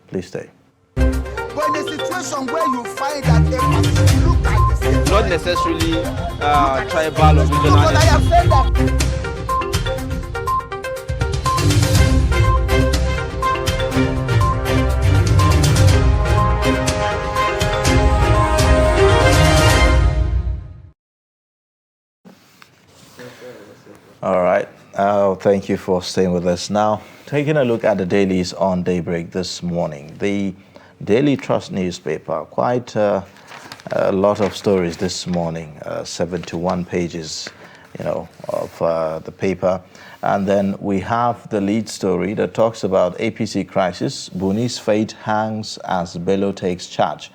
Please stay. But in a situation where you find that a look at the same, not necessarily tribal or regional. but I have said that. All right. Thank you for staying with us. Now, taking a look at the dailies on Daybreak this morning. The Daily Trust newspaper, quite a lot of stories this morning, 71 pages, of the paper. And then we have the lead story that talks about APC crisis. Buni's fate hangs as Bello takes charge.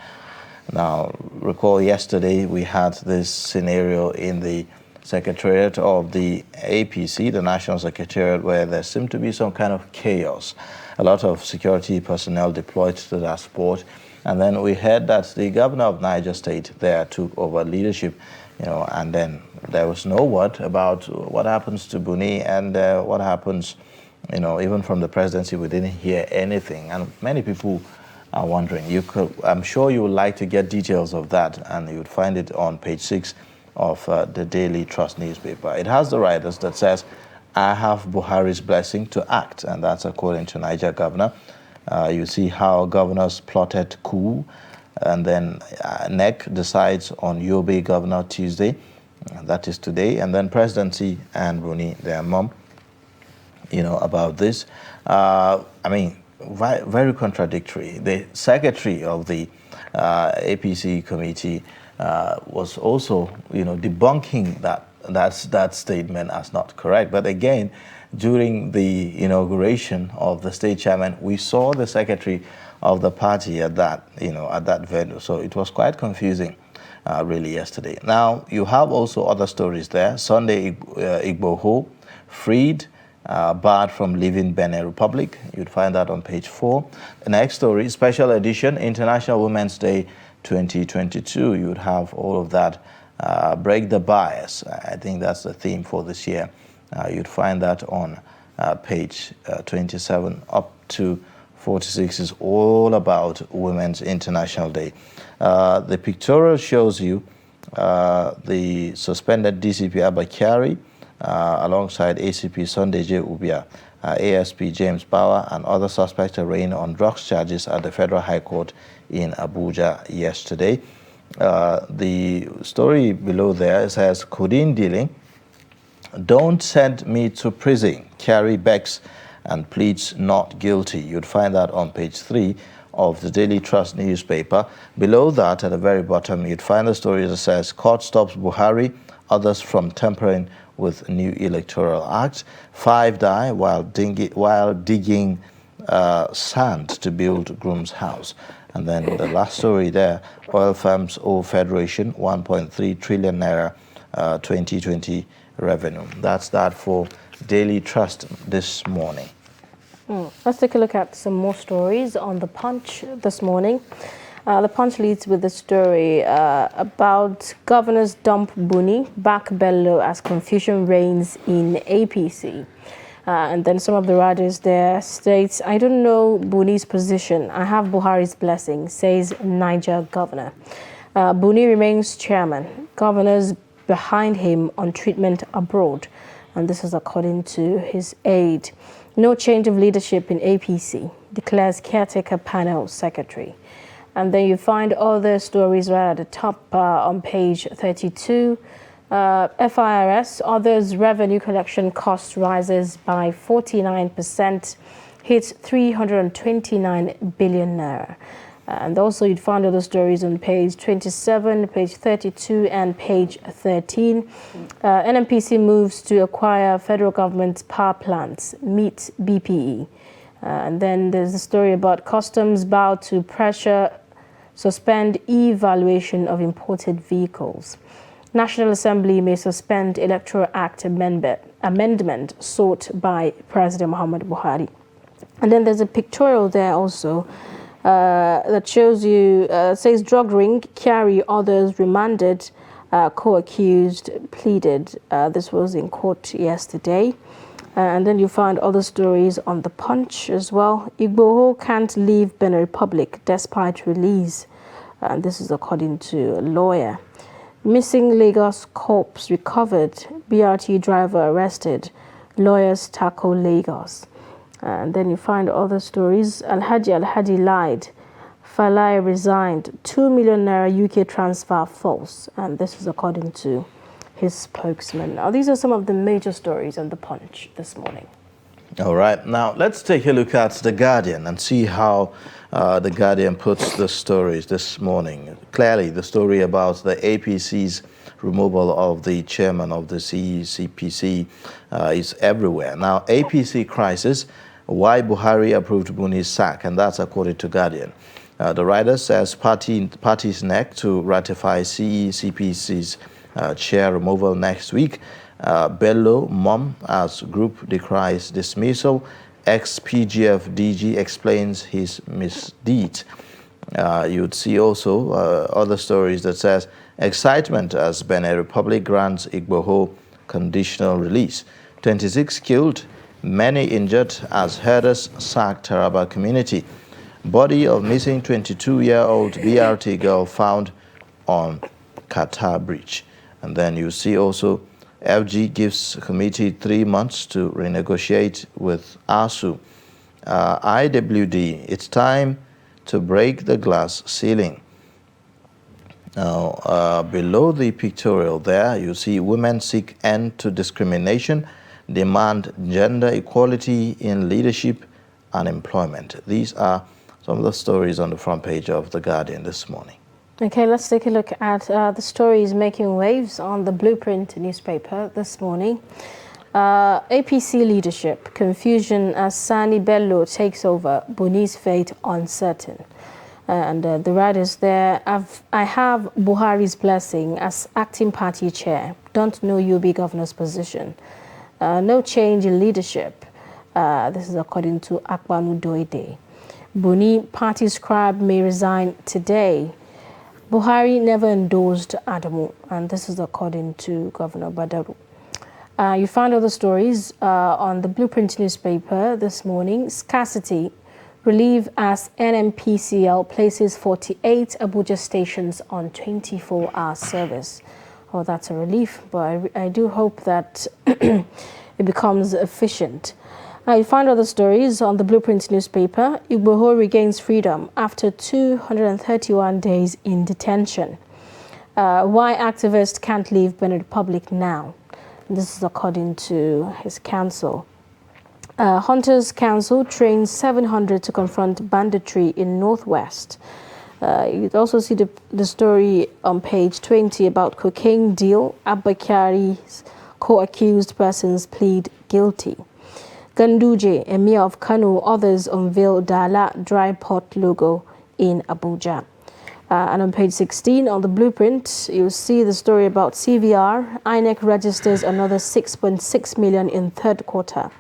Now, recall yesterday we had this scenario in the Secretariat of the APC, the National Secretariat, where there seemed to be some kind of chaos. A lot of security personnel deployed to that spot. And then we heard that the governor of Niger State there took over leadership, and then there was no word about what happens to Buni and what happens, even from the presidency, we didn't hear anything. And many people are wondering. I'm sure you would like to get details of that, and you would find it on page 6 of the Daily Trust newspaper. It has the riders that says, "I have Buhari's blessing to act," and that's according to Niger governor. You see how governors plotted coup, and then NEC decides on Yobe governor Tuesday, and that is today, and then presidency and Buni, their mom, about this. Very contradictory. The secretary of the APC committee was also, debunking that statement as not correct. But again, during the inauguration of the state chairman, we saw the secretary of the party at that venue. So it was quite confusing, really, yesterday. Now, you have also other stories there. Sunday Igboho freed, barred from leaving Benin Republic. You'd find that on page 4. The next story, special edition, International Women's Day 2022. You would have all of that. Break the bias. I think that's the theme for this year. You'd find that on page 27 up to 46 is all about Women's International Day. The pictorial shows you the suspended DCP Abba Kyari alongside ACP Sunday J. Ubia, ASP James Bauer, and other suspects arraigned on drugs charges at the Federal High Court in Abuja yesterday. The story below there says, codeine dealing, don't send me to prison. Kyari begs and pleads not guilty. You'd find that on page 3 of the Daily Trust newspaper. Below that, at the very bottom, you'd find the story that says, court stops Buhari, others from tampering with new electoral act. 5 die while digging sand to build groom's house. And then the last story there, oil firms owe Federation 1.3 trillion naira 2020 revenue. That's that for Daily Trust this morning. Let's take a look at some more stories on The Punch this morning. The Punch leads with the story about governors dump Buni, back Bello as confusion reigns in APC. And then some of the riders there states, I don't know Buni's position. I have Buhari's blessing, says Niger governor. Buni remains chairman. Governors behind him on treatment abroad. And this is according to his aide. No change of leadership in APC, declares caretaker panel secretary. And then you find other stories right at the top on page 32. FIRS, others revenue collection cost rises by 49%, hits 329 billion naira. And also you'd find other stories on page 27, page 32, and page 13. NNPC moves to acquire federal government's power plants, meet BPE. And then there's a story about customs bow to pressure, suspend evaluation of imported vehicles. National Assembly may suspend Electoral Act amendment sought by President Muhammadu Buhari. And then there's a pictorial there also that shows you, says drug ring, Kyari, others remanded, co-accused pleaded. This was in court yesterday. And then you find other stories on the Punch as well. Igboho can't leave Benin Republic despite release. And this is according to a lawyer. Missing Lagos corpse recovered. BRT driver arrested. Lawyers tackle Lagos. And then you find other stories. Alhaji lied. Falai resigned. 2 million naira UK transfer false. And this is according to his spokesman. Now, these are some of the major stories on the Punch this morning. All right. Now, let's take a look at The Guardian and see how The Guardian puts the stories this morning. Clearly, the story about the APC's removal of the chairman of the CPC is everywhere. Now, APC crisis, why Buhari approved Buni's sack, and that's according to Guardian. The writer says party's neck to ratify CPC's chair removal next week. Bello mom as group decries dismissal. Ex-PGF DG explains his misdeed. You'd see also other stories that says excitement as Benin Republic grants Igboho conditional release. 26 killed, many injured as herders sack Taraba community. Body of missing 22-year-old BRT girl found on Qatar Bridge. And then you see also FG gives committee 3 months to renegotiate with ASU. IWD, it's time to break the glass ceiling. Now, below the pictorial there, you see women seek end to discrimination, demand gender equality in leadership and employment. These are some of the stories on the front page of The Guardian this morning. Okay, let's take a look at the stories making waves on the Blueprint newspaper this morning. APC leadership, confusion as Sani Bello takes over, Buni's fate uncertain. And the writers there, I have Buhari's blessing as acting party chair. Don't know UB governor's position. No change in leadership. This is according to Akbanu Doide. Buni party scribe may resign today. Buhari never endorsed Adamu, and this is according to Governor Badaru. You find other stories on the Blueprint newspaper this morning. Scarcity, relief as NMPCL places 48 Abuja stations on 24-hour service. Oh, that's a relief, but I do hope that it becomes efficient. You find other stories on the Blueprint newspaper. Igboho regains freedom after 231 days in detention. Why activists can't leave Benin Republic now. This is according to his counsel. Hunters Council trains 700 to confront banditry in Northwest. You also see the story on page 20 about cocaine deal. Abba Kyari's co-accused persons plead guilty. Ganduje, Emir of Kano, others unveil Dala dry pot logo in Abuja. And on page 16 on the Blueprint, you'll see the story about CVR. INEC registers another 6.6 million in third quarter.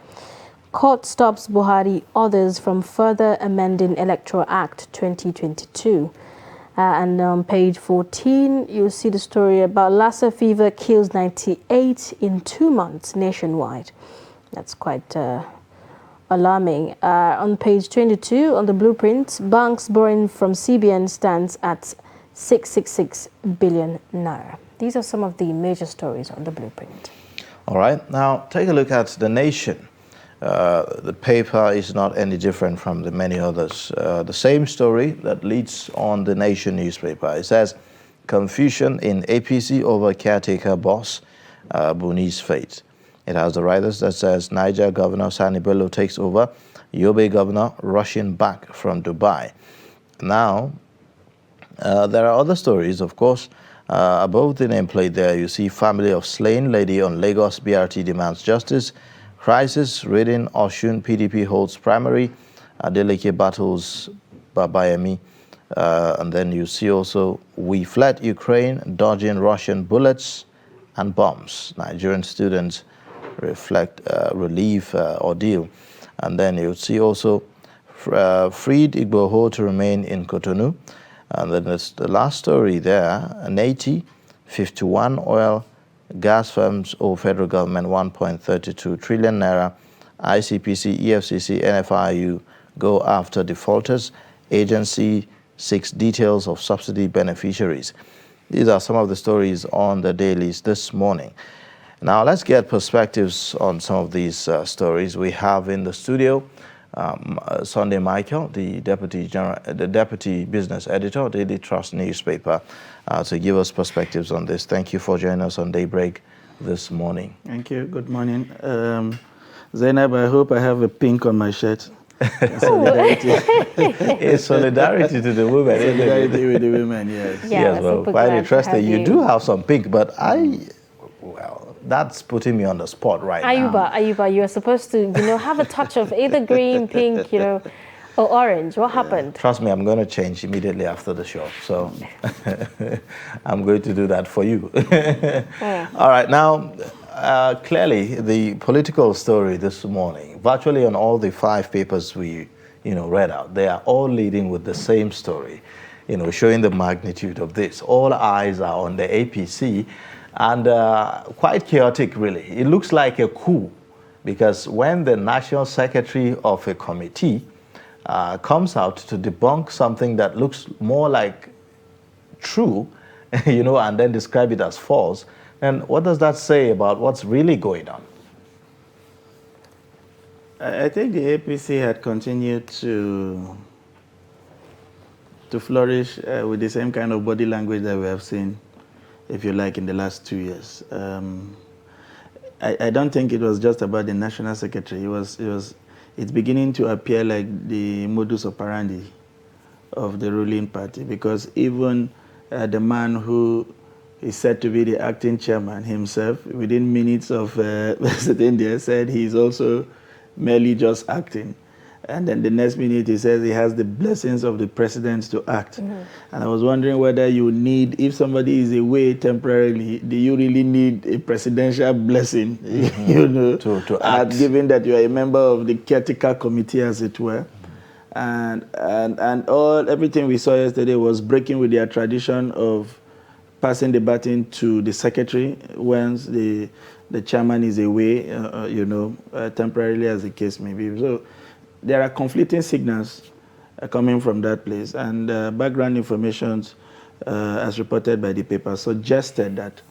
Court stops Buhari, others from further amending Electoral Act 2022. And on page 14, you'll see the story about Lassa fever kills 98 in 2 months nationwide. That's quite alarming. On page 22, on the Blueprint, banks borrowing from CBN stands at 666 billion naira. These are some of the major stories on the Blueprint. All right, now take a look at The Nation. The paper is not any different from the many others. The same story that leads on The Nation newspaper. It says, confusion in APC over caretaker boss Buni's fate. It has the writers that says Niger Governor Sani Bello takes over, Yobe Governor rushing back from Dubai. Now, there are other stories, of course. Above the nameplate there, you see family of slain lady on Lagos BRT demands justice. Crisis reading Oshun PDP holds primary. Adeleke battles Babayemi. And then you see also we fled Ukraine, dodging Russian bullets and bombs. Nigerian students reflect relief ordeal. And then you see also freed Igboho to remain in Cotonou. And then there's the last story there, an 51 oil gas firms owe federal government 1.32 trillion naira. ICPC, EFCC, NFIU go after defaulters. Agency seeks details of subsidy beneficiaries. These are some of the stories on the dailies this morning. Now let's get perspectives on some of these stories. We have in the studio Sunday Michael, the deputy business editor, Daily Trust newspaper, to give us perspectives on this. Thank you for joining us on Daybreak this morning. Thank you. Good morning. Zainab, I hope I have a pink on my shirt. Solidarity. It's solidarity to the women. Solidarity with the women, yes. Yeah, Yes, well, super quite glad to interesting. have You do have some pink, but well, that's putting me on the spot right now. Ayuba, you are supposed to, have a touch of either green, pink, or orange. What happened? Trust me, I'm going to change immediately after the show. So I'm going to do that for you. All right. Now, clearly, the political story this morning, virtually on all the 5 papers we, read out, they are all leading with the same story, showing the magnitude of this. All eyes are on the APC and quite chaotic, really. It looks like a coup because when the national secretary of a committee comes out to debunk something that looks more like true, and then describe it as false, and what does that say about what's really going on? I think the APC had continued to flourish with the same kind of body language that we have seen, if you like, in the last 2 years. I don't think it was just about the national secretary. It's beginning to appear like the modus operandi of the ruling party, because even the man who is said to be the acting chairman himself, within minutes of sitting there, said he's also merely just acting. And then the next minute he says he has the blessings of the president to act. And I was wondering whether you need, if somebody is away temporarily, do you really need a presidential blessing, to act? Given that you are a member of the caretaker committee, as it were. And everything we saw yesterday was breaking with their tradition of passing the baton to the secretary once the chairman is away, temporarily, as the case may be. So there are conflicting signals coming from that place, and background information, as reported by the paper, suggested that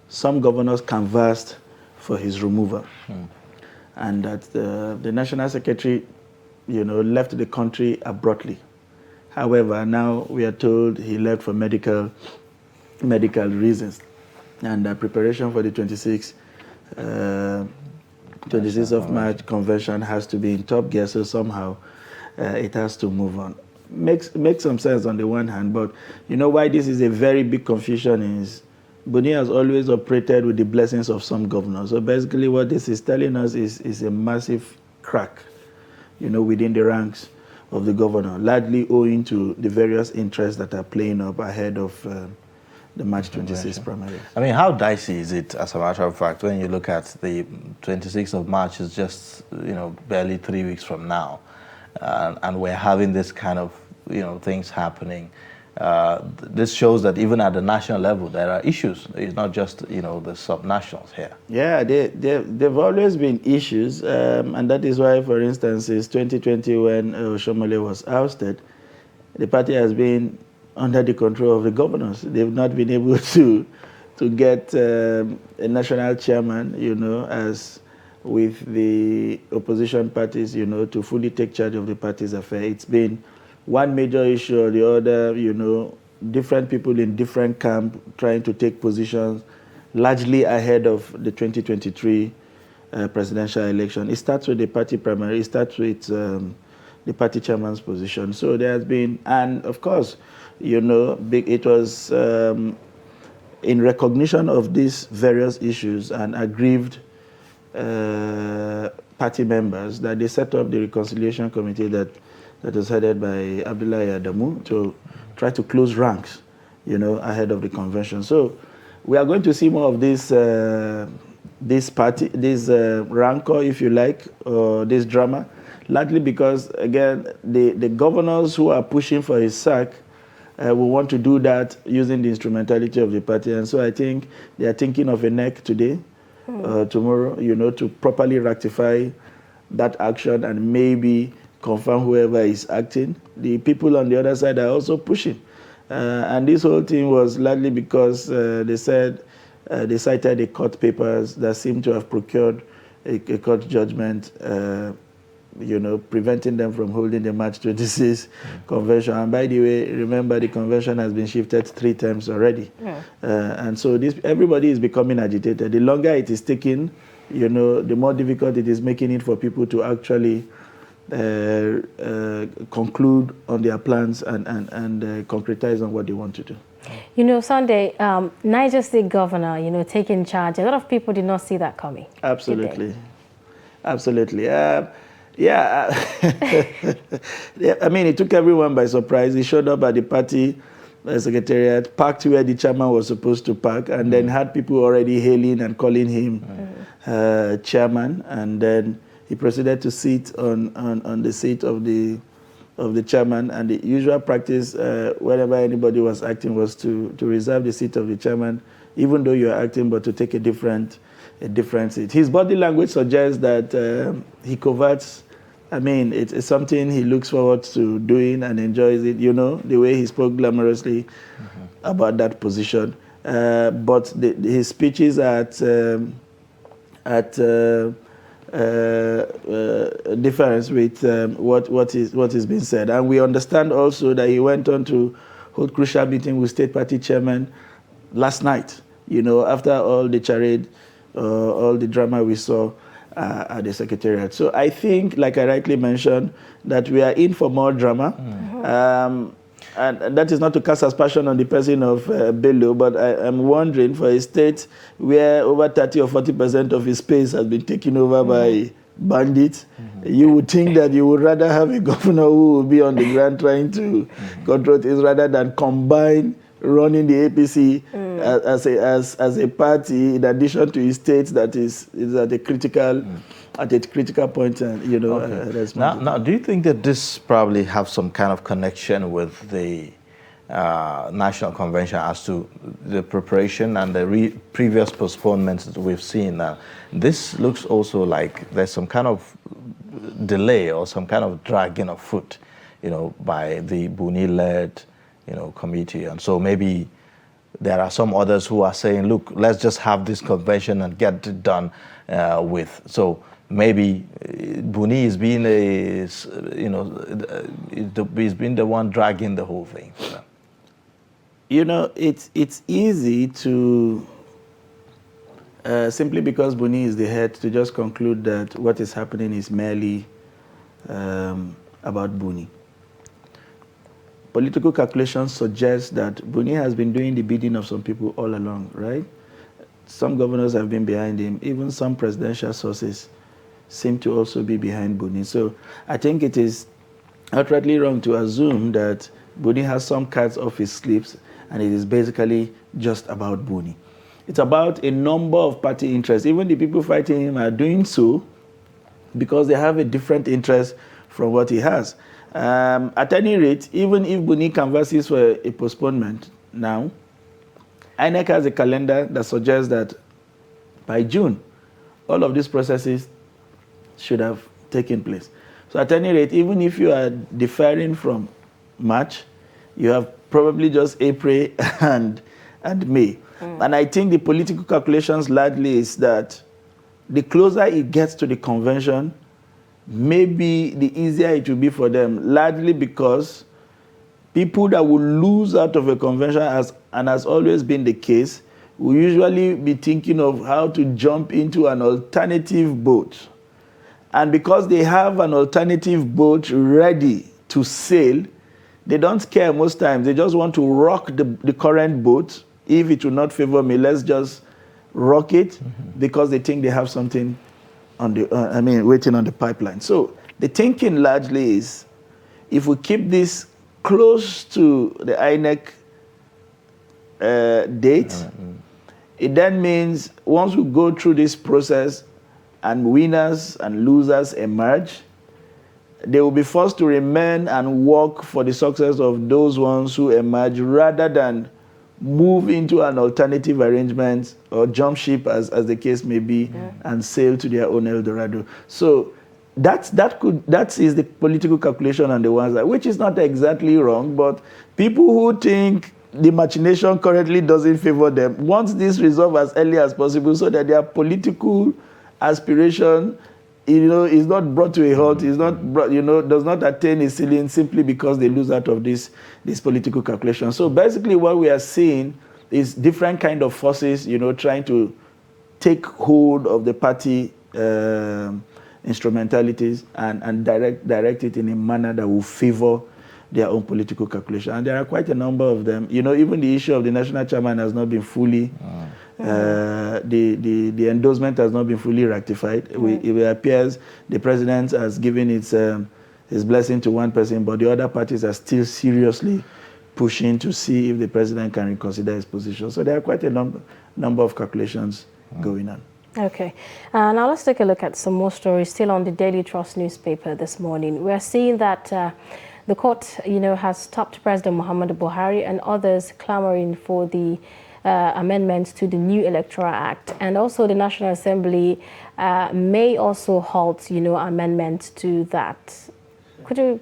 some governors canvassed for his removal, and that the national secretary, left the country abruptly. However, now we are told he left for medical reasons, and preparation for the 26th of March convention has to be in top gear, so somehow it has to move on. Makes some sense on the one hand, but why this is a very big confusion is Buni has always operated with the blessings of some governors. So basically what this is telling us is a massive crack, within the ranks of the governor, largely owing to the various interests that are playing up ahead of the March 26th primary. I mean, how dicey is it, as a matter of fact, when you look at the 26th of March is just, barely 3 weeks from now, and we're having this kind of, things happening. This shows that even at the national level, there are issues. It's not just, the subnationals here. Yeah, they've always been issues, and that is why, for instance, since 2020, when Oshomole was ousted, the party has been under the control of the governors. They've not been able to get a national chairman, as with the opposition parties, to fully take charge of the party's affair. It's been one major issue or the other, different people in different camps trying to take positions, largely ahead of the 2023 presidential election. It starts with the party primary. It starts with the party chairman's position. So there has been, and of course, it was in recognition of these various issues and aggrieved party members that they set up the reconciliation committee that was headed by Abdullahi Adamu to try to close ranks, ahead of the convention. So we are going to see more of this rancor, if you like, or this drama, largely because, again, the governors who are pushing for his sack we want to do that using the instrumentality of the party. And so I think they are thinking of a neck today, tomorrow, you know, to properly rectify that action and maybe confirm whoever is acting. The people on the other side are also pushing. And this whole thing was largely because they said they cited the court papers that seem to have procured a court judgment, you know, preventing them from holding the March 26 convention. And by the way, remember the convention has been shifted 3 times already. And so everybody is becoming agitated. The longer it is taking, you know, the more difficult it is making it for people to actually conclude on their plans and concretize on what they want to do. You know, Sunday, Niger State Governor, you know, taking charge. A lot of people did not see that coming. Absolutely. Absolutely. Yeah, I mean, it took everyone by surprise. He showed up at the party secretariat, parked where the chairman was supposed to park, and then had people already hailing and calling him chairman. And then he proceeded to sit on the seat of the chairman. And the usual practice, whenever anybody was acting, was to reserve the seat of the chairman, even though you are acting, but to take a different seat. His body language suggests that he coverts. I mean, it's something he looks forward to doing and enjoys it. You know, the way he spoke glamorously about that position. But his speeches at difference with what is being said. And we understand also that he went on to hold crucial meeting with State Party Chairman last night, you know, after all the charade, all the drama we saw at the Secretariat. So I think, like I rightly mentioned, that we are in for more drama. And that is not to cast aspersion on the person of Bello, but I am wondering, for a state where over 30 or 40% of his space has been taken over by bandits, you would think that you would rather have a governor who will be on the ground trying to control things rather than combine running the APC as a party, in addition to his state that is at a critical point, you know. Now, do you think that this probably have some kind of connection with the National Convention as to the preparation and the previous postponements that we've seen? Now, this looks also like there's some kind of delay or some kind of dragging of foot, you know, by the Buni-led, you know, committee. And so maybe there are some others who are saying, look, let's just have this convention and get it done with. So maybe Buni is being is being the one dragging the whole thing. You know, it's easy to simply because Buni is the head to just conclude that what is happening is merely about Buni. Political calculations suggest that Buni has been doing the bidding of some people all along, right? Some governors have been behind him. Even some presidential sources seem to also be behind Buni. So I think it is outrightly wrong to assume that Buni has some cards off his sleeves and it is basically just about Buni. It's about a number of party interests. Even the people fighting him are doing so because they have a different interest from what he has. At any rate, even if Buni canvasses for a postponement now, INEC has a calendar that suggests that by June, all of these processes should have taken place. So at any rate, even if you are deferring from March, you have probably just April and May. And I think the political calculations largely is that the closer it gets to the convention, maybe the easier it will be for them, largely because people that will lose out of a convention, has always been the case, will usually be thinking of how to jump into an alternative boat. And because they have an alternative boat ready to sail, they don't care most times. They just want to rock the current boat. If it will not favor me, let's just rock it, because they think they have something on the, waiting on the pipeline. So the thinking largely is, if we keep this close to the INEC date, it then means once we go through this process and winners and losers emerge, they will be forced to remain and work for the success of those ones who emerge rather than move into an alternative arrangement or jump ship, as the case may be, and sail to their own El Dorado. So that is the political calculation on the one side, which is not exactly wrong, but people who think the machination currently doesn't favor them want this resolved as early as possible so that their political aspiration, is not brought to a halt, is not brought, does not attain a ceiling simply because they lose out of this political calculation. So basically what we are seeing is different kind of forces, trying to take hold of the party instrumentalities and direct it in a manner that will favor their own political calculation. And there are quite a number of them. Even the issue of the national chairman has not been fully, the endorsement has not been fully ratified. It appears the president has given his blessing to one person, but the other parties are still seriously pushing to see if the president can reconsider his position. So there are quite a number of calculations going on. Okay. Now let's take a look at some more stories still on the Daily Trust newspaper this morning. We're seeing that the court, has stopped President Muhammadu Buhari and others clamoring for the amendments to the new Electoral Act. And also the National Assembly may also halt, amendments to that. Could you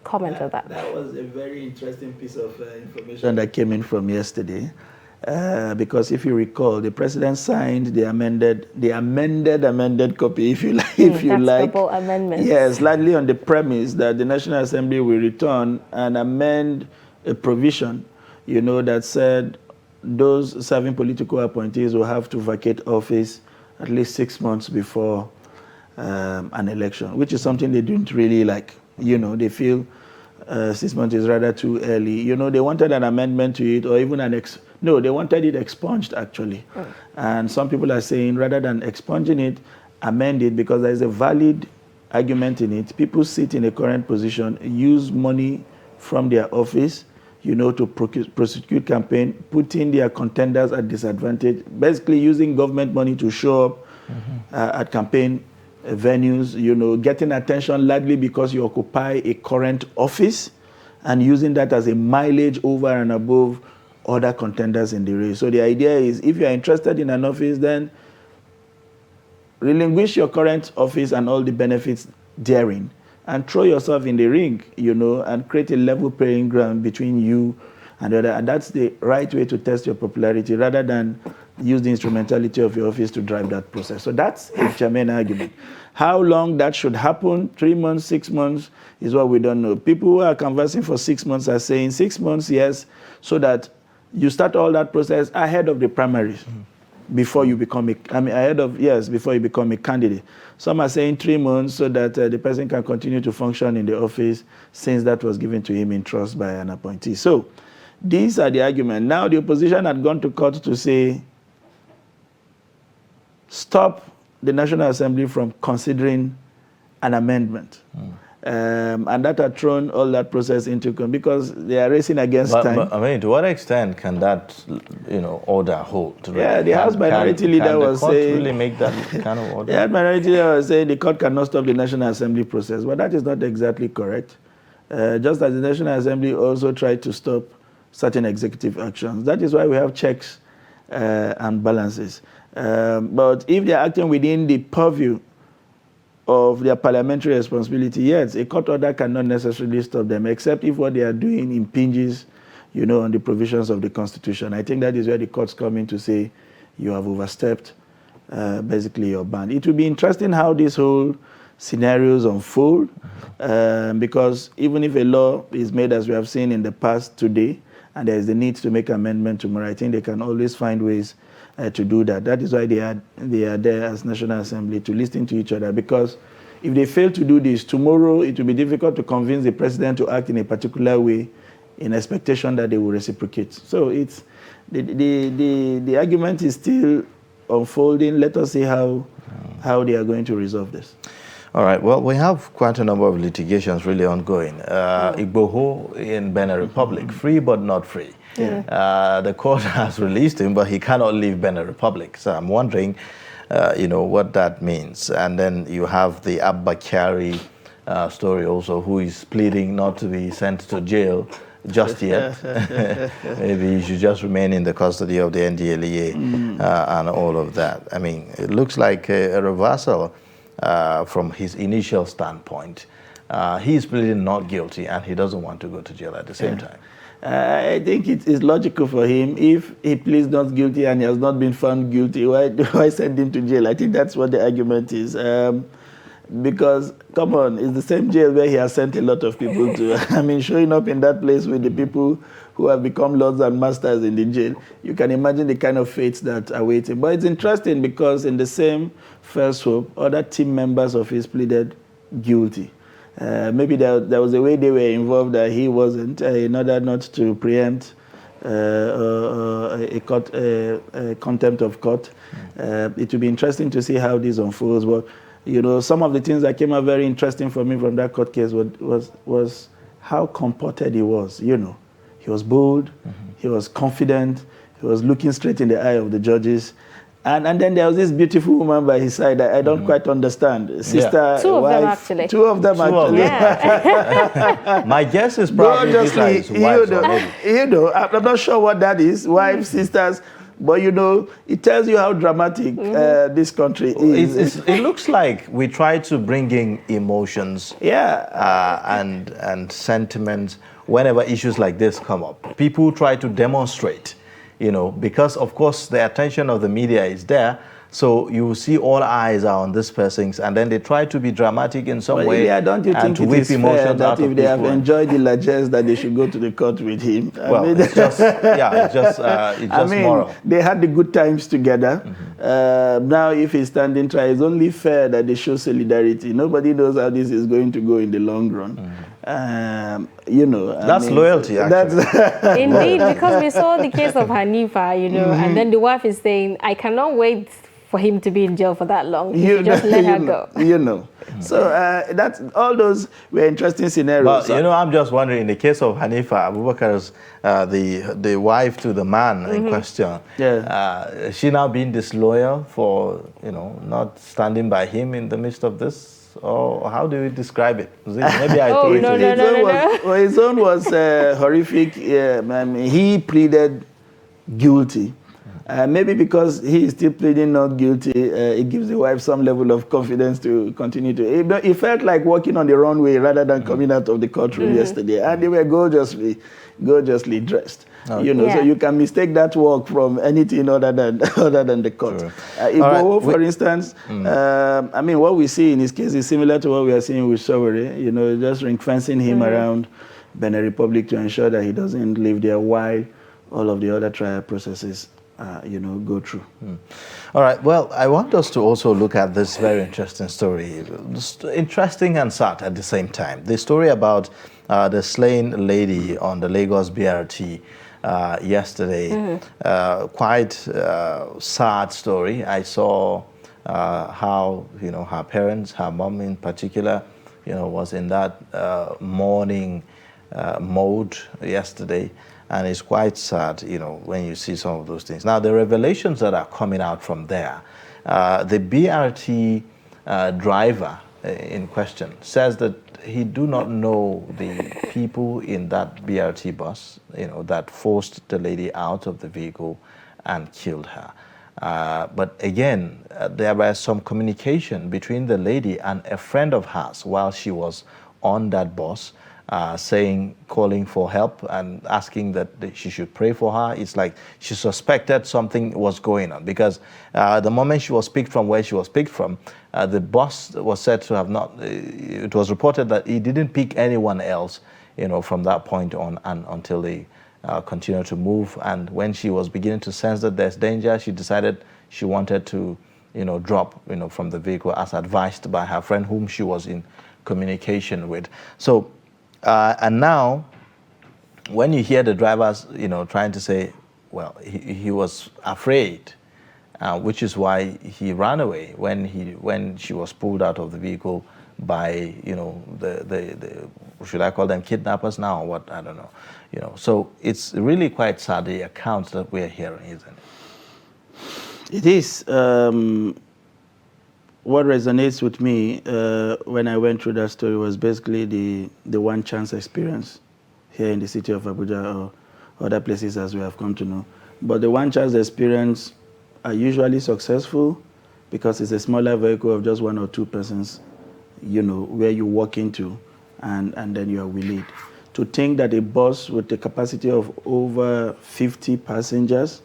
comment on that? That was a very interesting piece of information that came in from yesterday. Because if you recall, the president signed the amended copy, if you like. Double amendment. Yes, largely on the premise that the National Assembly will return and amend a provision, that said those serving political appointees will have to vacate office at least 6 months before an election, which is something they don't really like. They feel 6 months is rather too early. They wanted an amendment to it, or even they wanted it expunged, actually. And some people are saying rather than expunging it, amend it, because there is a valid argument in it. People sit in a current position, use money from their office, to prosecute campaign, putting their contenders at disadvantage, basically using government money to show up at campaign venues, getting attention largely because you occupy a current office and using that as a mileage over and above other contenders in the race. So the idea is, if you're interested in an office, then relinquish your current office and all the benefits therein and throw yourself in the ring, and create a level playing ground between you and the other. And that's the right way to test your popularity, rather than use the instrumentality of your office to drive that process. So that's a germane argument. How long that should happen, 3 months, 6 months, is what we don't know. People who are conversing for 6 months are saying 6 months, yes, so that you start all that process ahead of the primaries. Before you become before you become a candidate. Some are saying 3 months so that the person can continue to function in the office since that was given to him in trust by an appointee. So these are the arguments. Now the opposition had gone to court to say, stop the National Assembly from considering an amendment. And that had thrown all that process into because they are racing against time. But to what extent can that, order hold? Right? Yeah, the House Minority Leader was saying... really make that kind of order? The House Minority Leader was saying the court cannot stop the National Assembly process, but that is not exactly correct. Just as the National Assembly also tried to stop certain executive actions. That is why we have checks and balances. But if they are acting within the purview of their parliamentary responsibility, yes, a court order cannot necessarily stop them, except if what they are doing impinges, on the provisions of the Constitution. I think that is where the courts come in to say you have overstepped, basically, your ban. It will be interesting how this whole scenarios unfold, because even if a law is made, as we have seen in the past today, and there is the need to make amendment tomorrow, I think they can always find ways to do that. That is why they are there as National Assembly, to listen to each other, because if they fail to do this, tomorrow it will be difficult to convince the president to act in a particular way in expectation that they will reciprocate. So it's the argument is still unfolding. Let us see how they are going to resolve this. All right. Well, we have quite a number of litigations really ongoing. Igboho in Benin Republic, free but not free. The court has released him, but he cannot leave Benin Republic. So I'm wondering, what that means. And then you have the Abba Kyari story also, who is pleading not to be sent to jail just yet. Maybe he should just remain in the custody of the NDLEA and all of that. I mean, it looks like a reversal from his initial standpoint. He's pleading not guilty and he doesn't want to go to jail at the same time. I think it is logical for him. If he pleads not guilty and he has not been found guilty, why do I send him to jail? I think that's what the argument is. Because, come on, it's the same jail where he has sent a lot of people to. I mean, showing up in that place with the people who have become lords and masters in the jail, you can imagine the kind of fates that await him. But it's interesting because in the same first swoop, other team members of his pleaded guilty. Maybe there was a way they were involved that he wasn't, in order not to preempt a contempt of court. It will be interesting to see how this unfolds. But you know, some of the things that came out very interesting for me from that court case was how comported he was. You know, he was bold, he was confident, he was looking straight in the eye of the judges. And then there was this beautiful woman by his side that I don't quite understand. Sister, Two of wife, them actually. Two of them actually. Yeah. My guess is probably these are his wives already. You know, I'm not sure what that is, wives, sisters, but you know, it tells you how dramatic this country is. It looks like we try to bring in emotions and sentiments whenever issues like this come up. People try to demonstrate, you know, because of course the attention of the media is there. So you see all eyes are on this person's, and then they try to be dramatic in some way. Yeah, don't you think to it whip is fair emotions that out if of they have people? enjoyed the largesse that they should go to the court with him? Well, it's just moral. They had the good times together. Now, if he's standing trial, it's only fair that they show solidarity. Nobody knows how this is going to go in the long run. You know, that's loyalty, actually. Indeed, because we saw the case of Hanifa, you know, and then the wife is saying, I cannot wait for him to be in jail for that long. You should just let her go. You know. So that's all those were interesting scenarios. But, you know, I'm just wondering, in the case of Hanifa, Abubakar's, the wife to the man in question, is she now being disloyal for, you know, not standing by him in the midst of this? Or how do you describe it? Maybe I threw it to you. His own was horrific. He pleaded guilty. Maybe because he is still pleading not guilty, it gives the wife some level of confidence to continue to. It felt like walking on the runway rather than coming out of the courtroom yesterday. And they were gorgeously dressed. Okay. You know, so you can mistake that walk from anything other than the court. Sure. Igboho, for instance, I mean, what we see in his case is similar to what we are seeing with Sowore. You know, just ring fencing him around Benin Republic to ensure that he doesn't live there while all of the other trial processes you know, go through. All right. Well, I want us to also look at this very interesting story. Interesting and sad at the same time. The story about the slain lady on the Lagos BRT yesterday. Quite sad story. I saw how, you know, her parents, her mom in particular, you know, was in that mourning mode yesterday. And it's quite sad, you know, when you see some of those things. Now, the revelations that are coming out from there, the BRT driver in question says that he do not know the people in that BRT bus, you know, that forced the lady out of the vehicle and killed her. But again, there was some communication between the lady and a friend of hers while she was on that bus, calling for help and asking that she should pray for her. It's like she suspected something was going on because the moment she was picked from where she was picked from, the bus was said to have not, it was reported that he didn't pick anyone else, you know, from that point on and until they continued to move. And when she was beginning to sense that there's danger, she decided she wanted to, you know, drop, you know, from the vehicle as advised by her friend whom she was in communication with. So, and now, when you hear the drivers, you know, trying to say, well, he was afraid, which is why he ran away when she was pulled out of the vehicle by, you know, the should I call them kidnappers now or what? I don't know. You know, so it's really quite sad, the accounts that we're hearing, isn't it? It is. what resonates with me when I went through that story was basically the one chance experience here in the city of Abuja or other places as we have come to know. But the one chance experience are usually successful because it's a smaller vehicle of just one or two persons, you know, where you walk into and then you are wheeled. To think that a bus with a capacity of over 50 passengers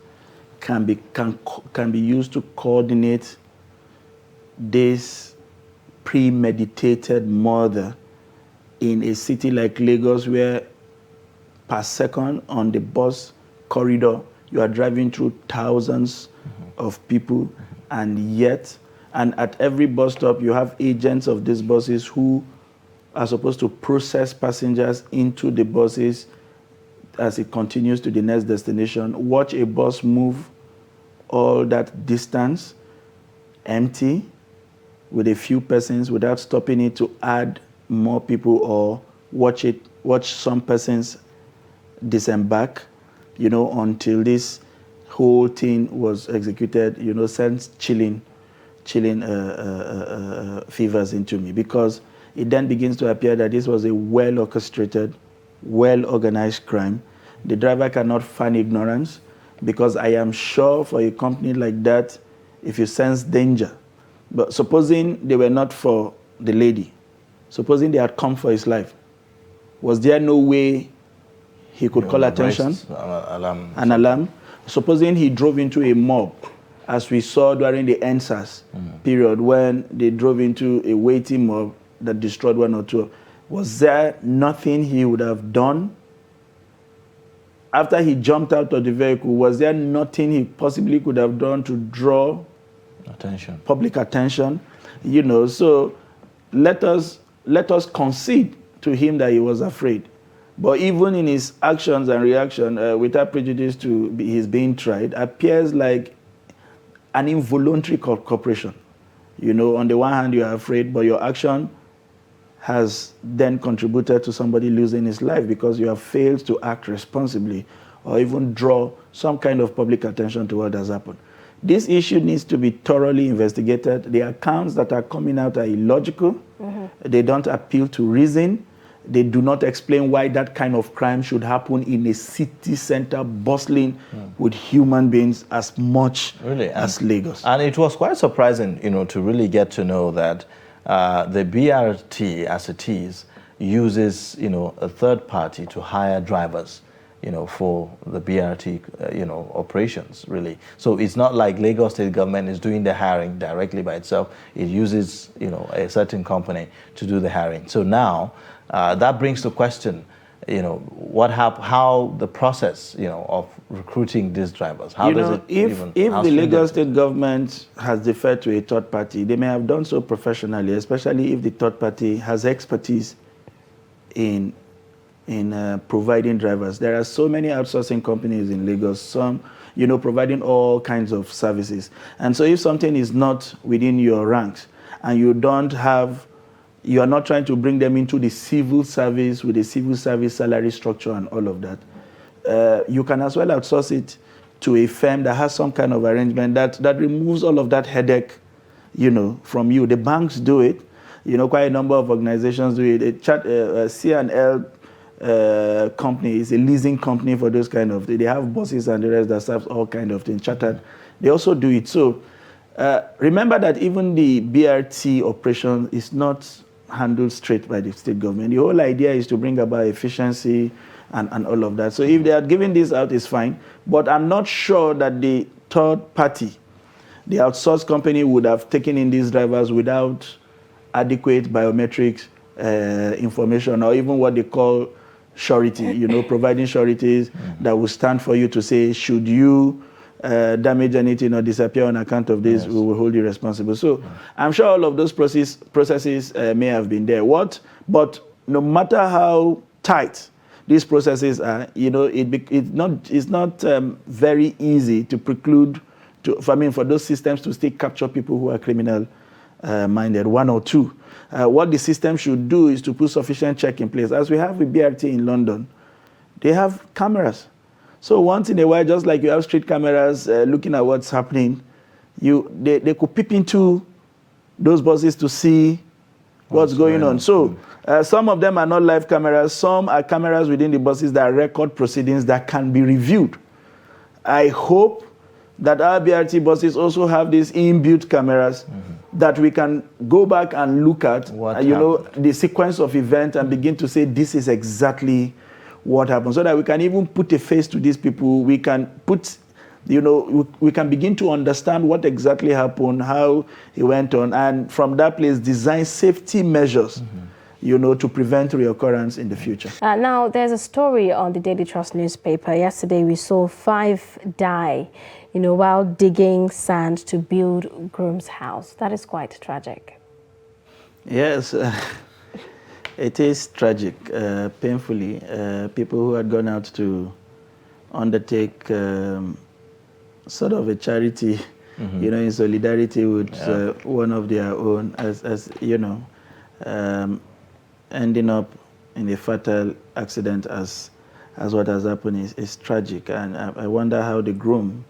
can be used to coordinate this premeditated murder in a city like Lagos, where per second on the bus corridor you are driving through thousands of people, and at every bus stop you have agents of these buses who are supposed to process passengers into the buses as it continues to the next destination. Watch a bus move all that distance empty with a few persons without stopping it to add more people, or watch some persons disembark, you know, until this whole thing was executed, you know, sends chilling fevers into me, because it then begins to appear that this was a well-orchestrated, well-organized crime. The driver cannot feign ignorance, because I am sure for a company like that, if you sense danger, but supposing they were not for the lady, supposing they had come for his life, was there no way he could call attention? An alarm. Supposing he drove into a mob, as we saw during the NSAS period when they drove into a waiting mob that destroyed one or two, was there nothing he would have done? After he jumped out of the vehicle, was there nothing he possibly could have done to draw public attention? You know, so let us concede to him that he was afraid. But even in his actions and reaction, without prejudice to his being tried, appears like an involuntary cooperation. You know, on the one hand, you are afraid, but your action has then contributed to somebody losing his life because you have failed to act responsibly or even draw some kind of public attention to what has happened. This issue needs to be thoroughly investigated. The accounts that are coming out are illogical. They don't appeal to reason. They do not explain why that kind of crime should happen in a city center bustling with human beings as much as Lagos. And it was quite surprising, you know, to really get to know that the BRT, as it is, uses, you know, a third party to hire drivers, you know, for the BRT, you know, operations, really. So it's not like Lagos State government is doing the hiring directly by itself. It uses, you know, a certain company to do the hiring. So now that brings to question, you know, how the process, you know, of recruiting these drivers. How does it if the Lagos State government has deferred to a third party, they may have done so professionally, especially if the third party has expertise in providing drivers. There are so many outsourcing companies in Lagos, some, you know, providing all kinds of services. And so if something is not within your ranks and you are not trying to bring them into the civil service with a civil service salary structure and all of that, you can as well outsource it to a firm that has some kind of arrangement that removes all of that headache, you know, from you. The banks do it. You know, quite a number of organizations do it. C&L company is a leasing company for those kind of things. They have buses and the rest that serves all kind of things. Chartered, they also do it. So remember that even the BRT operation is not handled straight by the state government. The whole idea is to bring about efficiency and all of that. So if they are giving this out, it's fine. But I'm not sure that the third party, the outsourced company, would have taken in these drivers without adequate biometrics information, or even what they call surety, you know, providing sureties that will stand for you to say, should you damage anything or disappear on account of this, we will hold you responsible. So I'm sure all of those processes may have been there. But no matter how tight these processes are, you know, it's not very easy to preclude, for those systems to still capture people who are criminal minded, one or two. What the system should do is to put sufficient check in place. As we have with BRT in London, they have cameras. So once in a while, just like you have street cameras looking at what's happening, they could peep into those buses to see what's going on. So some of them are not live cameras. Some are cameras within the buses that record proceedings that can be reviewed. I hope that our BRT buses also have these inbuilt cameras that we can go back and look at, the sequence of events and begin to say this is exactly what happened, so that we can even put a face to these people. We can put, we can begin to understand what exactly happened, how it went on, and from that place design safety measures, to prevent reoccurrence in the future. Now, there's a story on the Daily Trust newspaper. Yesterday, we saw 5 die, while digging sand to build groom's house. That is quite tragic. Yes, it is tragic, painfully. People who had gone out to undertake sort of a charity, in solidarity with one of their own, ending up in a fatal accident as what has happened is tragic. And I wonder how the groom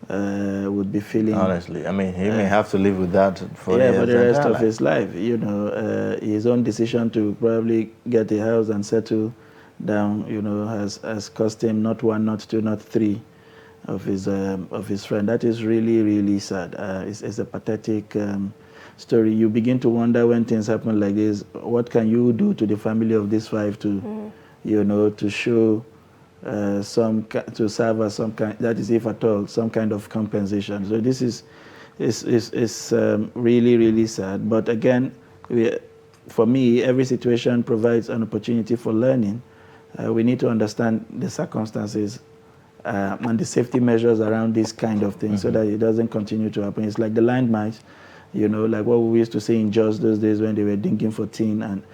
would be feeling. Honestly, I mean, he may have to live with that for the rest of his life. His own decision to probably get a house and settle down, has cost him not 1, not 2, not 3 of his friend. That is really, really sad. It's a pathetic story. You begin to wonder when things happen like this, what can you do to the family of these 5 to, to show to serve as some kind, that is, if at all, some kind of compensation. So this is really, really sad. But again, for me, every situation provides an opportunity for learning. We need to understand the circumstances and the safety measures around this kind of thing, so that it doesn't continue to happen. It's like the landmines, like what we used to say in Jos those days when they were digging for tin and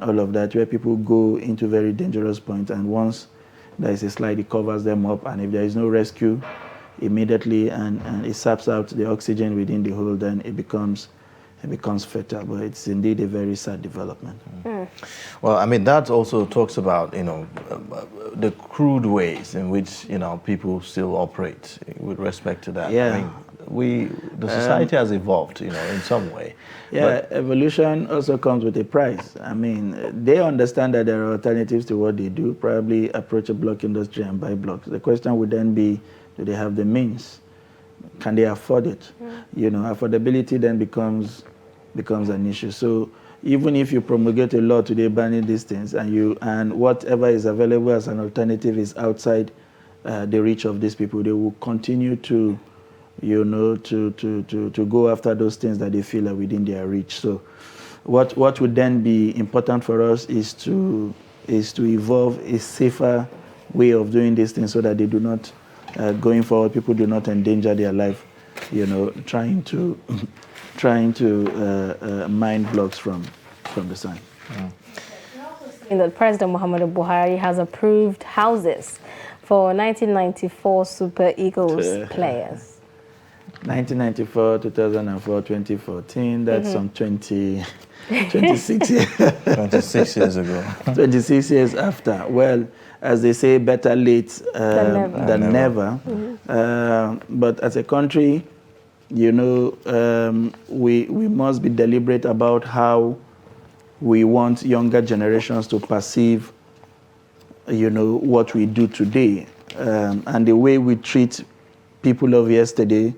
all of that, where people go into very dangerous points, and once there is a slide, it covers them up, and if there is no rescue immediately and it saps out the oxygen within the hole, then it becomes fatal. But it's indeed a very sad development. Well, I mean, that also talks about, the crude ways in which, people still operate with respect to that. Yeah. I mean, the society has evolved, in some way. Yeah, but evolution also comes with a price. I mean, they understand that there are alternatives to what they do, probably approach a block industry and buy blocks. The question would then be, do they have the means? Can they afford it? Affordability then becomes an issue. So even if you promulgate a law today banning these things, and whatever is available as an alternative is outside the reach of these people, they will continue to to go after those things that they feel are within their reach. So what would then be important for us is to evolve a safer way of doing these things, so that they do not, going forward, people do not endanger their life, trying to mine blocks from the sun. In that President Muhammadu Buhari has approved houses for 1994 Super Eagles players. 1994, 2004, 2014, that's some 26 years. 26 years ago. 26 years after. Well, as they say, better late than never. But as a country, we must be deliberate about how we want younger generations to perceive, what we do today. And the way we treat people of yesterday,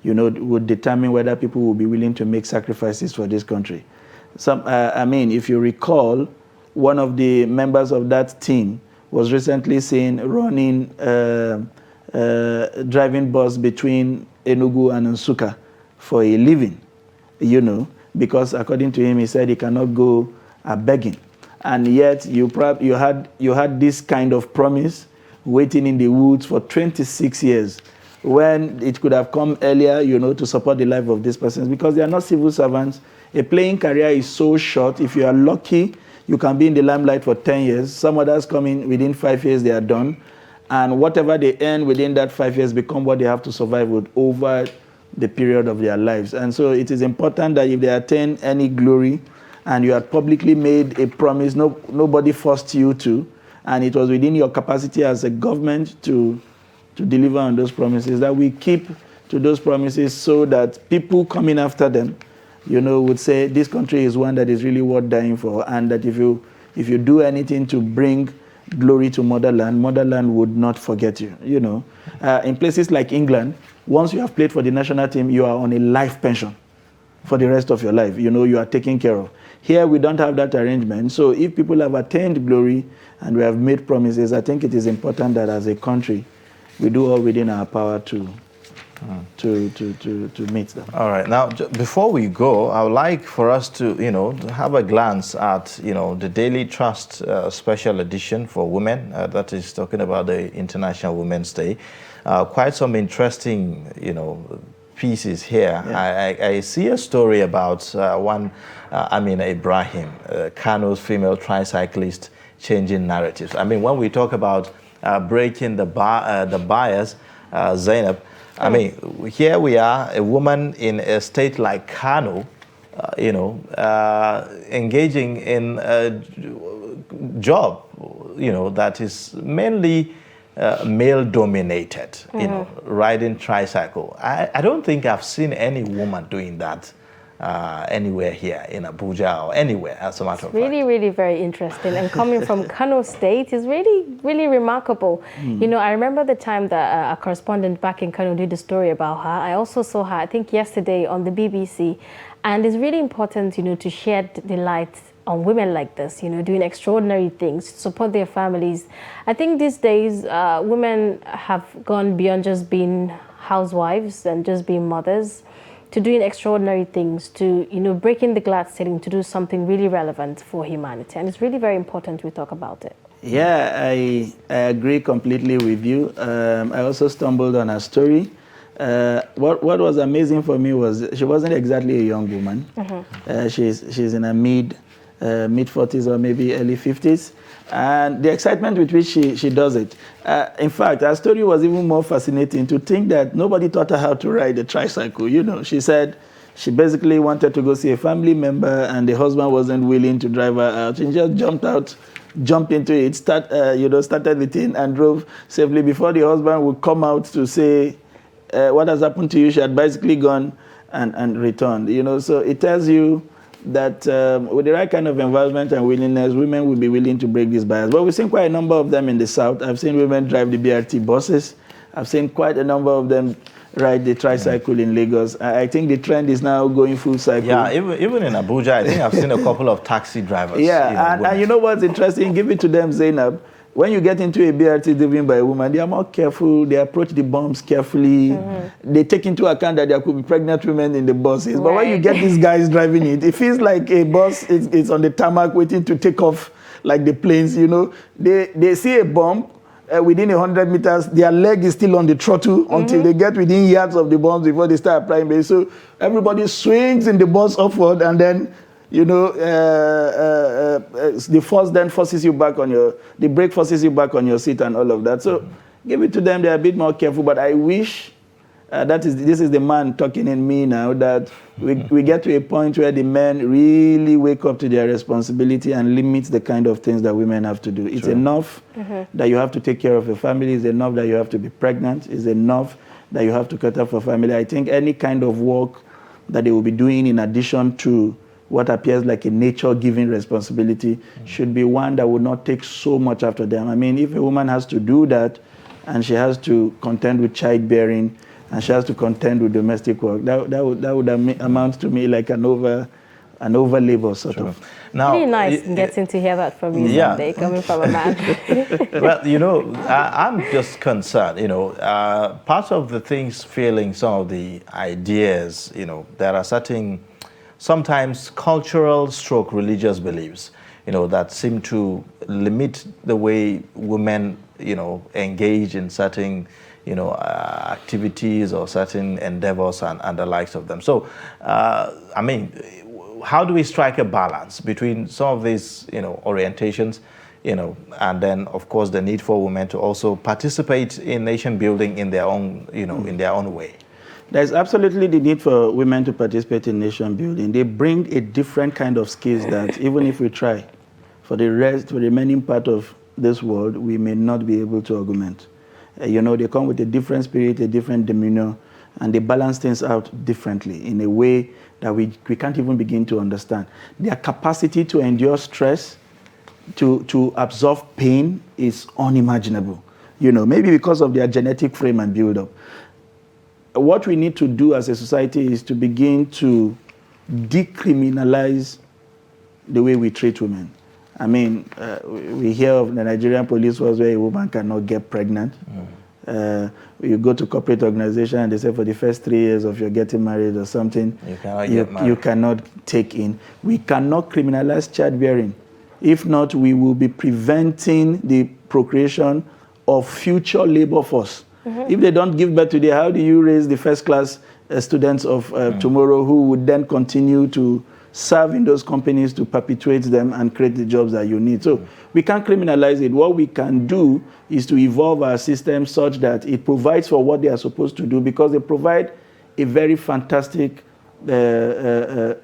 would determine whether people will be willing to make sacrifices for this country. If you recall, one of the members of that team was recently seen running, driving bus between Enugu and Nsukka for a living, because according to him, he said he cannot go begging. And yet you had this kind of promise waiting in the woods for 26 years. When it could have come earlier, to support the life of these persons, because they are not civil servants. A playing career is so short. If you are lucky, you can be in the limelight for 10 years. Some others come in within 5 years, they are done. And whatever they earn within that 5 years become what they have to survive with over the period of their lives. And so it is important that if they attain any glory and you had publicly made a promise, nobody forced you to, and it was within your capacity as a government to deliver on those promises, that we keep to those promises, so that people coming after them would say this country is one that is really worth dying for, and that if you do anything to bring glory to motherland would not forget you. In places like England, once you have played for the national team, you are on a life pension for the rest of your life. You are taken care of. Here, we don't have that arrangement. So if people have attained glory and we have made promises, I think it is important that as a country, we do all within our power to meet them. All right. Now, before we go, I would like for us to, have a glance at, the Daily Trust special edition for women. That is talking about the International Women's Day. Quite some interesting, pieces here. Yeah. I see a story about one, Amina Ibrahim, Kano's female tricyclist, changing narratives. I mean, when we talk about breaking the bias, Zainab, I mean, here we are, a woman in a state like Kano, engaging in a job, that is mainly male-dominated, riding tricycle. I don't think I've seen any woman doing that anywhere here in Abuja or anywhere, as a matter of fact. Really very interesting. And coming from Kano State is really remarkable. I remember the time that a correspondent back in Kano did a story about her. I also saw her, I think, yesterday on the BBC. And it's really important, to shed the light on women like this, doing extraordinary things to support their families. I think these days, women have gone beyond just being housewives and just being mothers to doing extraordinary things, to, breaking the glass ceiling, to do something really relevant for humanity. And it's really very important we talk about it. Yeah, I agree completely with you. I also stumbled on her story. What was amazing for me was she wasn't exactly a young woman. She's in her mid-40s or maybe early 50s. And the excitement with which she does it. In fact, her story was even more fascinating to think that nobody taught her how to ride a tricycle. She said she basically wanted to go see a family member and the husband wasn't willing to drive her out. She just jumped into it, started the thing and drove safely before the husband would come out to say, what has happened to you? She had basically gone and returned. So it tells you that with the right kind of environment and willingness, women will be willing to break this bias. But we've seen quite a number of them in the South. I've seen women drive the BRT buses. I've seen quite a number of them ride the tricycle in Lagos. I think the trend is now going full cycle. Yeah, even in Abuja, I think I've seen a couple of taxi drivers. Yeah, and you know what's interesting? Give it to them, Zainab. When you get into a BRT driven by a woman, they are more careful. They approach the bumps carefully. They take into account that there could be pregnant women in the buses. Right. But when you get these guys driving it feels like a bus is on the tarmac waiting to take off like the planes, They see a bump within 100 meters. Their leg is still on the throttle until they get within yards of the bumps before they start applying brakes. So everybody swings in the bus upward and then the force then forces you back the brake forces you back on your seat and all of that. So give it to them. They're a bit more careful, but I wish this is the man talking in me now, that we get to a point where the men really wake up to their responsibility and limit the kind of things that women have to do. It's enough that you have to take care of your family. It's enough that you have to be pregnant. It's enough that you have to cut off for family. I think any kind of work that they will be doing in addition to what appears like a nature-giving responsibility should be one that would not take so much after them. I mean, if a woman has to do that and she has to contend with childbearing and she has to contend with domestic work, that would amount to me like an over labor sort of. Now, really nice getting to hear that from you someday, coming from a man. Well, I'm just concerned, part of the things failing some of the ideas, there are certain sometimes cultural / religious beliefs, that seem to limit the way women, engage in certain, activities or certain endeavors and the likes of them. So, I mean, how do we strike a balance between some of these, orientations, and then, of course, the need for women to also participate in nation building in their own, in their own way? There's absolutely the need for women to participate in nation building. They bring a different kind of skills that even if we try, for the remaining part of this world, we may not be able to augment. They come with a different spirit, a different demeanor, and they balance things out differently in a way that we can't even begin to understand. Their capacity to endure stress, to absorb pain is unimaginable. Maybe because of their genetic frame and build-up. What we need to do as a society is to begin to decriminalize the way we treat women. I mean, we hear of the Nigerian police force where a woman cannot get pregnant. You go to corporate organization and they say for the first 3 years of your getting married or something, you cannot take in. We cannot criminalize childbearing. If not, we will be preventing the procreation of future labor force. If they don't give birth today, how do you raise the first class students of tomorrow who would then continue to serve in those companies to perpetuate them and create the jobs that you need? So we can't criminalize it. What we can do is to evolve our system such that it provides for what they are supposed to do, because they provide a very fantastic, how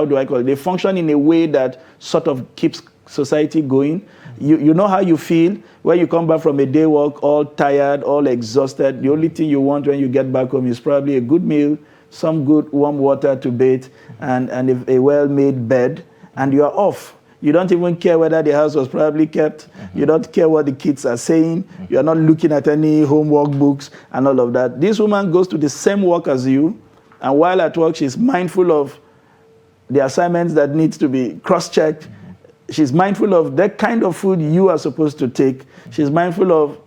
do I call it? They function in a way that sort of keeps society going. You know how you feel when you come back from a day walk, all tired, all exhausted. The only thing you want when you get back home is probably a good meal, some good warm water to bathe, and a well-made bed, and you are off. You don't even care whether the house was probably kept. You don't care what the kids are saying. You are not looking at any homework books and all of that. This woman goes to the same work as you, and while at work, she's mindful of the assignments that needs to be cross-checked. She's mindful of the kind of food you are supposed to take. She's mindful of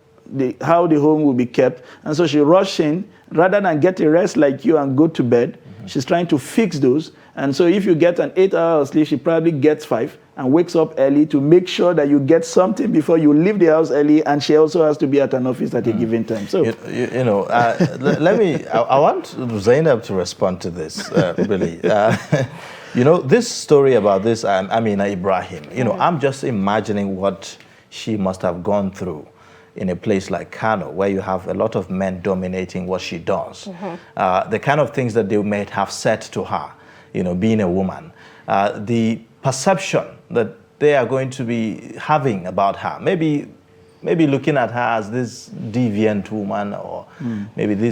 how the home will be kept. And so she rushes in, rather than get a rest like you and go to bed. She's trying to fix those. And so if you get an 8-hour sleep, she probably gets 5 and wakes up early to make sure that you get something before you leave the house early. And she also has to be at an office at a given time. So, let me, I want Zainab to respond to this, really. This story about this, Amina Ibrahim, I'm just imagining what she must have gone through in a place like Kano, where you have a lot of men dominating what she does. The kind of things that they may have said to her, being a woman, the perception that they are going to be having about her, maybe looking at her as this deviant woman, or maybe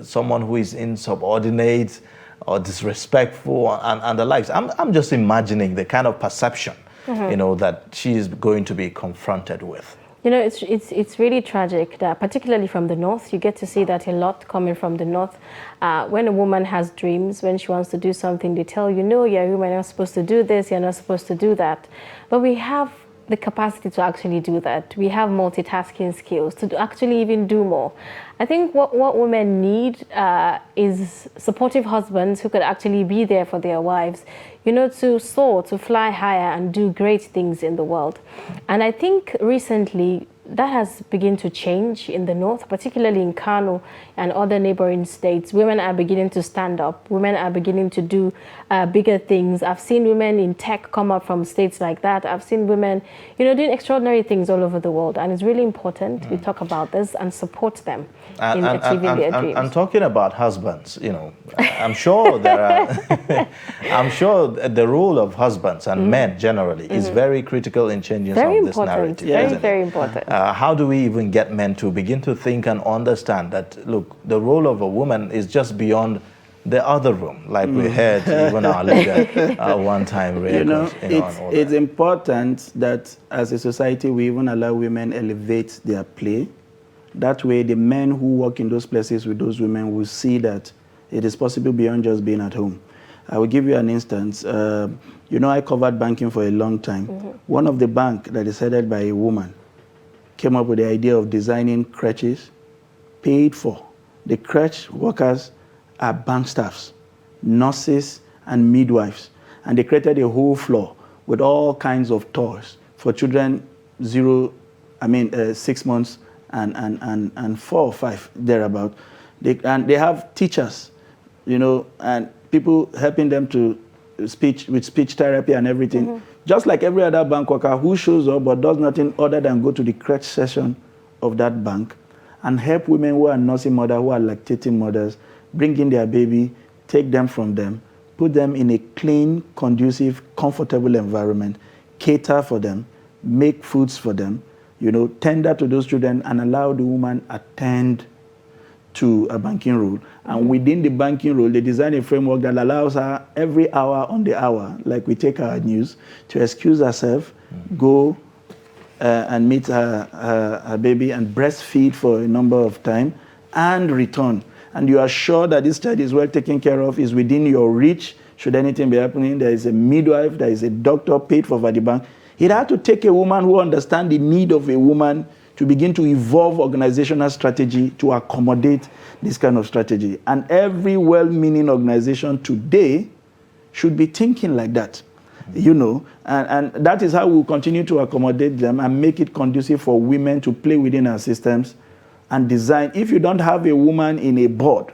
someone who is insubordinate or disrespectful and the likes. I'm just imagining the kind of perception, that she is going to be confronted with. It's really tragic that, particularly from the north, you get to see that a lot coming from the north. When a woman has dreams, when she wants to do something, they tell you, no, you're not supposed to do this, you're not supposed to do that. But we have the capacity to actually do that. We have multitasking skills to actually even do more. I think what women need is supportive husbands who could actually be there for their wives, to soar, to fly higher and do great things in the world. And I think recently that has begun to change in the north, particularly in Kano and other neighboring states. Women are beginning to stand up. Women are beginning to do bigger things. I've seen women in tech come up from states like that. I've seen women, doing extraordinary things all over the world. And it's really important we talk about this and support them in achieving their dreams. And talking about husbands, I'm sure I'm sure the role of husbands and men generally is very critical in changing some of this narrative. Very important. How do we even get men to begin to think and understand that, look, the role of a woman is just beyond the other room, like we heard even our leader one time. It's important that as a society we even allow women elevate their play. That way the men who work in those places with those women will see that it is possible beyond just being at home. I will give you an instance. I covered banking for a long time. One of the banks that is headed by a woman came up with the idea of designing crèches paid for. The crèche workers are bank staffs, nurses, and midwives. And they created a whole floor with all kinds of toys for children 6 months and 4 or 5, thereabout. They have teachers, and people helping them to with speech therapy and everything. Just like every other bank worker who shows up but does nothing other than go to the crèche session of that bank and help women who are nursing mothers, who are lactating mothers, bring in their baby, take them from them, put them in a clean, conducive, comfortable environment, cater for them, make foods for them, tender to those children and allow the woman attend to a banking role. And within the banking role, they design a framework that allows her every hour on the hour, like we take our news, to excuse herself, go and meet her baby and breastfeed for a number of time and return. And you are sure that this child is well taken care of, is within your reach. Should anything be happening, there is a midwife, there is a doctor paid for by the bank. It had to take a woman who understands the need of a woman to begin to evolve organizational strategy to accommodate this kind of strategy. And every well-meaning organization today should be thinking like that, and that is how we'll continue to accommodate them and make it conducive for women to play within our systems and design. If you don't have a woman in a board,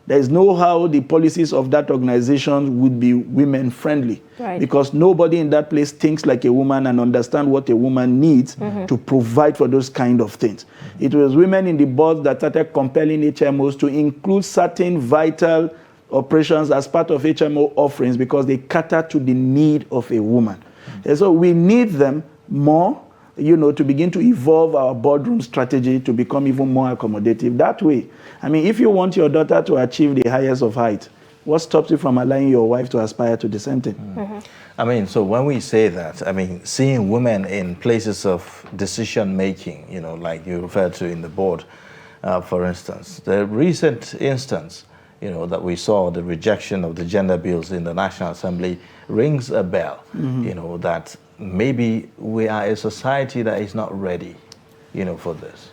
there is no how the policies of that organization would be women-friendly. Right. Because nobody in that place thinks like a woman and understands what a woman needs to provide for those kind of things. It was women in the board that started compelling HMOs to include certain vital operations as part of HMO offerings because they cater to the need of a woman. And so we need them more, to begin to evolve our boardroom strategy to become even more accommodative. That way, if you want your daughter to achieve the highest of height, what stops you from allowing your wife to aspire to the same thing? So when we say that, seeing women in places of decision making, like you referred to in the board, for instance, the recent instance, that we saw, the rejection of the gender bills in the National Assembly, rings a bell, that maybe we are a society that is not ready, for this.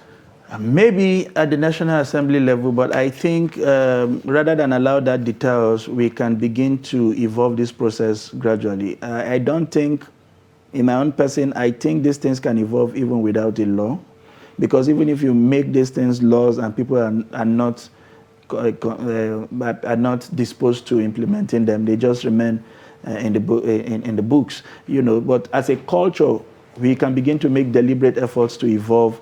Maybe at the National Assembly level, but I think rather than allow that deter us, we can begin to evolve this process gradually. I don't think, in my own person, I think these things can evolve even without a law, because even if you make these things laws and people are not disposed to implementing them, they just remain in the books, But as a culture, we can begin to make deliberate efforts to evolve,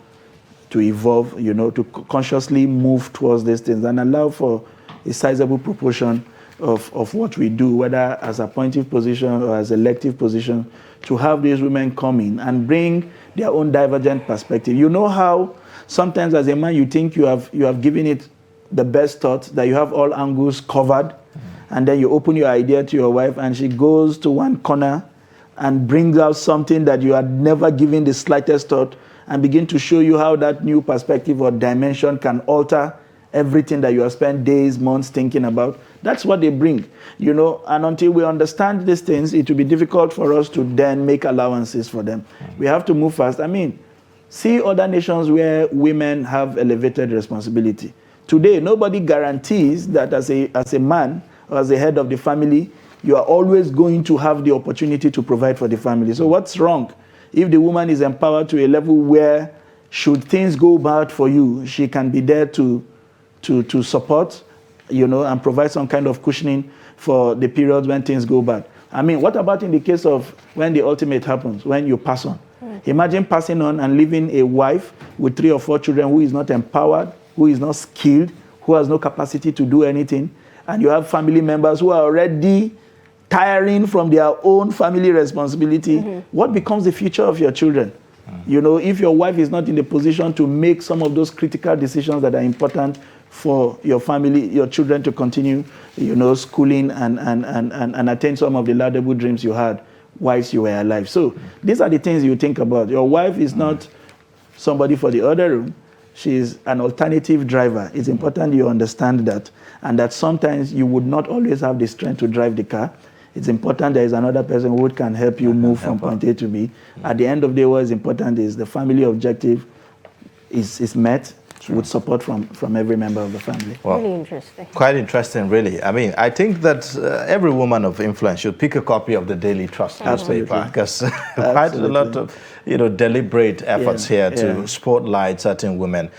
to consciously move towards these things and allow for a sizable proportion of what we do, whether as appointive position or as elective position, to have these women come in and bring their own divergent perspective. You know how sometimes as a man you think you have given it the best thought, that you have all angles covered, and then you open your idea to your wife and she goes to one corner and brings out something that you had never given the slightest thought and begin to show you how that new perspective or dimension can alter everything that you have spent days, months thinking about. That's what they bring, and until we understand these things, it will be difficult for us to then make allowances for them. We have to move fast. See other nations where women have elevated responsibility. Today, nobody guarantees that as a man or as a head of the family, you are always going to have the opportunity to provide for the family. So what's wrong if the woman is empowered to a level where, should things go bad for you, she can be there to support, and provide some kind of cushioning for the periods when things go bad. What about in the case of when the ultimate happens, when you pass on? Imagine passing on and leaving a wife with 3 or 4 children who is not empowered, who is not skilled, who has no capacity to do anything, and you have family members who are already tiring from their own family responsibility. What becomes the future of your children? If your wife is not in the position to make some of those critical decisions that are important for your family, your children to continue, schooling and attain some of the laudable dreams you had whilst you were alive. So these are the things you think about. Your wife is not somebody for the other room. She is an alternative driver. It's important you understand that, and that sometimes you would not always have the strength to drive the car. It's important there is another person who can help you move from point A to B. At the end of the day, what is important is the family objective is met with support from every member of the family. Well, really interesting. Quite interesting, really. I think that every woman of influence should pick a copy of the Daily Trust newspaper, because quite a lot of deliberate efforts here to spotlight certain women,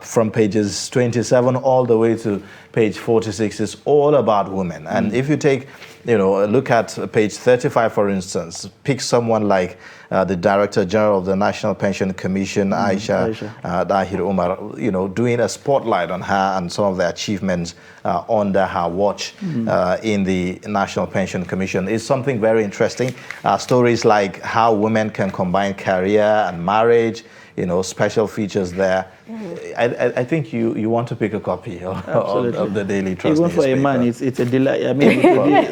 from pages 27 all the way to page 46 is all about women. And if you take, a look at page 35, for instance, pick someone like the Director General of the National Pension Commission, Aisha Dahir Umar, doing a spotlight on her and some of the achievements under her watch in the National Pension Commission is something very interesting. Stories like how women can combine career and marriage, special features there. I think you want to pick a copy of the Daily Trust Even for a newspaper. man, it's a delight. I mean, I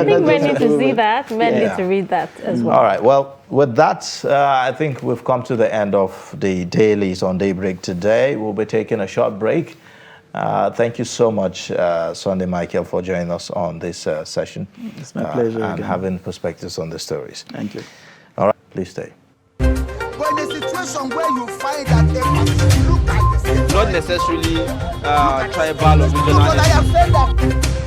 think men need to see that. Men need to read that as well. All right. Well, with that, I think we've come to the end of the dailies on Daybreak today. We'll be taking a short break. Thank you so much, Sunday Michael, for joining us on this session. It's my pleasure. And again. having perspectives on the stories. Thank you. All right. Please stay. But in a situation where you find that a person look at the same Not necessarily tribal or regional. because I have said that